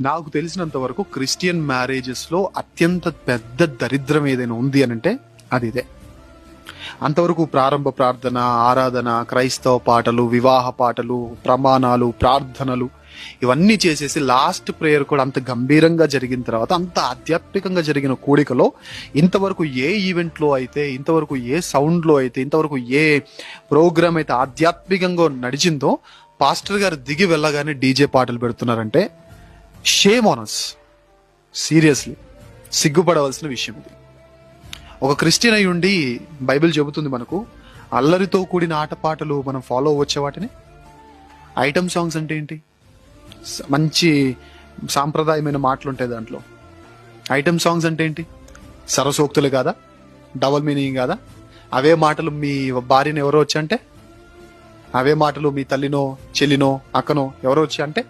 నాకు తెలిసినంత వరకు క్రిస్టియన్ మ్యారేజెస్ లో అత్యంత పెద్ద దరిద్రం ఏదైనా ఉంది అని అంటే అది ఇదే. అంతవరకు ప్రారంభ ప్రార్థన, ఆరాధన, క్రైస్తవ పాటలు, వివాహ పాటలు, ప్రమాణాలు, ప్రార్థనలు ఇవన్నీ చేసేసి లాస్ట్ ప్రేయర్ కూడా అంత గంభీరంగా జరిగిన తర్వాత, అంత ఆధ్యాత్మికంగా జరిగిన కూడికలో ఇంతవరకు ఏ ఈవెంట్ లో అయితే, ఇంతవరకు ఏ సౌండ్ లో అయితే, ఇంతవరకు ఏ ప్రోగ్రామ్ అయితే ఆధ్యాత్మికంగా నడిచిందో, పాస్టర్ గారు దిగి వెళ్ళగానే డీజే పాటలు పెడుతున్నారంటే షేమ్ ఆన్ us. సీరియస్లీ సిగ్గుపడవలసిన విషయం ఇది. ఒక క్రిస్టియన్ అయి ఉండి బైబిల్ చెబుతుంది మనకు అల్లరితో కూడిన ఆటపాటలు మనం ఫాలో అవ్వచ్చే వాటిని. ఐటమ్ సాంగ్స్ అంటే ఏంటి? మంచి సాంప్రదాయమైన మాటలు ఉంటాయి దాంట్లో. ఐటమ్ సాంగ్స్ అంటే ఏంటి? సరసోక్తులు కాదా? డబల్ మీనింగ్ కాదా? అవే మాటలు మీ భార్యను ఎవరో వచ్చి అంటే, అవే మాటలు మీ తల్లినో చెల్లినో అక్కనో ఎవరో వచ్చి అంటే